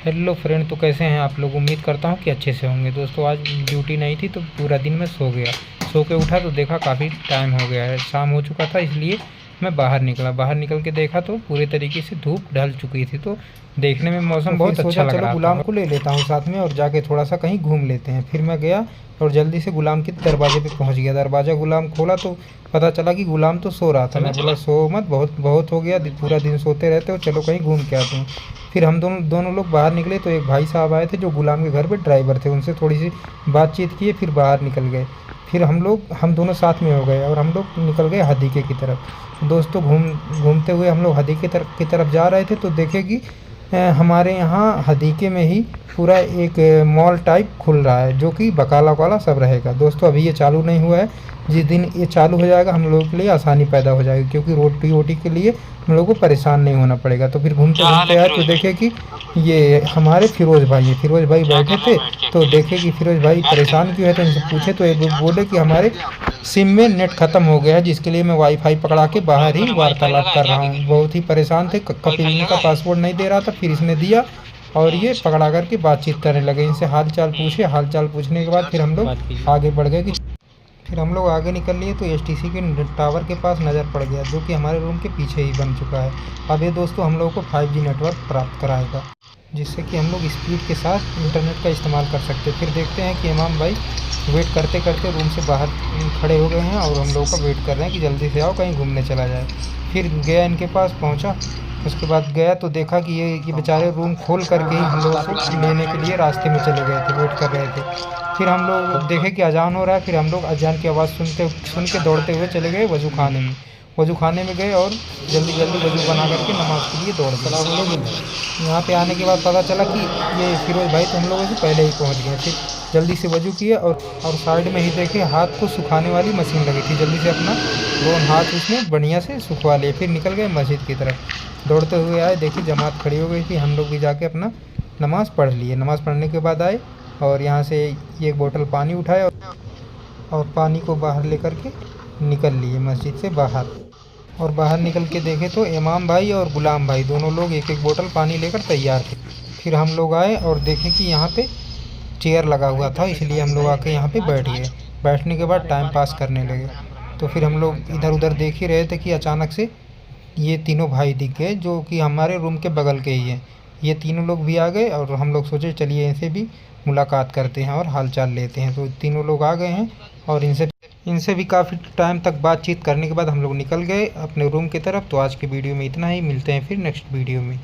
Hello friend, तो कैसे हैं आप लोग। उम्मीद करता हूं कि अच्छे से होंगे। दोस्तों आज ड्यूटी नहीं थी तो पूरा दिन मैं सो गया। सो के उठा तो देखा काफ़ी टाइम हो गया है, शाम हो चुका था, इसलिए मैं बाहर निकला। बाहर निकल के देखा तो पूरे तरीके से धूप ढल चुकी थी, तो देखने में तो मौसम फिर बहुत अच्छा सोचा लग चलो रहा गुलाम था। को ले लेता हूँ साथ में और जाके थोड़ा सा कहीं घूम लेते हैं। फिर मैं गया और जल्दी से गुलाम के दरवाजे पे पहुँच गया। दरवाज़ा गुलाम खोला तो पता चला कि गुलाम तो सो रहा था। मैं बोला सो मत, बहुत बहुत हो गया, पूरा दिन सोते रहते हो, चलो कहीं घूम के आते हैं। फिर हम दोनों दोनों लोग बाहर निकले तो एक भाई साहब आए थे जो गुलाम के घर पे ड्राइवर थे, उनसे थोड़ी सी बातचीत किए, फिर बाहर निकल गए। फिर हम दोनों साथ में हो गए और हम लोग निकल गए हदीके की तरफ। दोस्तों घूमते हुए हम लोग हदीके की तरफ जा रहे थे तो देखे कि हमारे यहाँ हदीके में ही पूरा एक मॉल टाइप खुल रहा है, जो कि बकाला वकाला सब रहेगा। दोस्तों अभी ये चालू नहीं हुआ है, जिस दिन ये चालू हो जाएगा हम लोगों के लिए आसानी पैदा हो जाएगी, क्योंकि रोटी वोटी के लिए हम लोगों को परेशान नहीं होना पड़ेगा। तो फिर घूमते घूमते आए तो देखे कि ये हमारे फिरोज़ भाई हैं। फिरोज़ भाई बैठे थे तो देखे कि फिरोज़ भाई परेशान क्यों है, तो इनसे पूछे तो ये बोले कि हमारे सिम में नेट ख़त्म हो गया है, जिसके लिए मैं वाईफाई पकड़ा के बाहर ही वार्तालाप कर रहा हूँ। बहुत ही परेशान थे। कपिल इनका पासवर्ड नहीं दे रहा था, फिर इसने दिया और ये पकड़ा करके बातचीत करने लगे। इनसे हाल चाल पूछे, हाल चाल पूछने के बाद फिर हम लोग आगे बढ़ गए। कि फिर हम लोग आगे निकल लिए तो एसटीसी के टावर के पास नज़र पड़ गया, जो कि हमारे रूम के पीछे ही बन चुका है। अब ये दोस्तों हम लोगों को 5G नेटवर्क प्राप्त कराएगा, जिससे कि हम लोग स्पीड के साथ इंटरनेट का इस्तेमाल कर सकते हैं। फिर देखते हैं कि इमाम भाई वेट करते करते रूम से बाहर खड़े हो गए हैं और हम लोगों का वेट कर रहे हैं कि जल्दी से आओ कहीं घूमने चला जाए। फिर गया इनके पास पहुंचा, उसके बाद गया तो देखा कि ये बेचारे रूम खोल करके ही हम लोगों को लेने के लिए रास्ते में चले गए थे, वेट कर रहे थे। फिर हम लोग देखे कि अजान हो रहा है, फिर हम लोग अजान की आवाज़ सुन के दौड़ते हुए चले गए वज़ू खाने में। वज़ू खाने में गए और जल्दी जल्दी वज़ू बना करके नमाज़ के लिए दौड़ गए। यहाँ पे आने के बाद पता चला कि ये फिरोज़ भाई तो हम लोगों से पहले ही पहुँच गए। फिर जल्दी से वज़ू किए और साइड में ही देखे हाथ को सुखाने वाली मशीन लगी थी, जल्दी से अपना दोनों हाथ उसमें बढ़िया से सुखवा लिए। फिर निकल गए मस्जिद की तरफ। दौड़ते हुए आए, देखिए जमात खड़ी हो गई थी, हम लोग भी जाके अपना नमाज़ पढ़ लिए। नमाज़ पढ़ने के बाद आए और यहाँ से एक बोतल पानी उठाया और पानी को बाहर लेकर के निकल लिए मस्जिद से बाहर। और बाहर निकल के देखे तो इमाम भाई और गुलाम भाई दोनों लोग एक एक बोतल पानी लेकर तैयार थे। फिर हम लोग आए और देखे कि यहाँ पे चेयर लगा हुआ था, इसलिए हम लोग आके यहाँ पे बैठ गए। बैठने के बाद टाइम पास करने लगे। तो फिर हम लोग इधर उधर देख ही रहे थे कि अचानक से ये तीनों भाई दिख गए, जो कि हमारे रूम के बगल के ही हैं। ये तीनों लोग भी आ गए और हम लोग सोचे चलिए इनसे भी मुलाकात करते हैं और हाल चाल लेते हैं। तो तीनों लोग आ गए हैं और इनसे भी काफ़ी टाइम तक बातचीत करने के बाद हम लोग निकल गए अपने रूम की तरफ। तो आज की वीडियो में इतना ही, मिलते हैं फिर नेक्स्ट वीडियो में।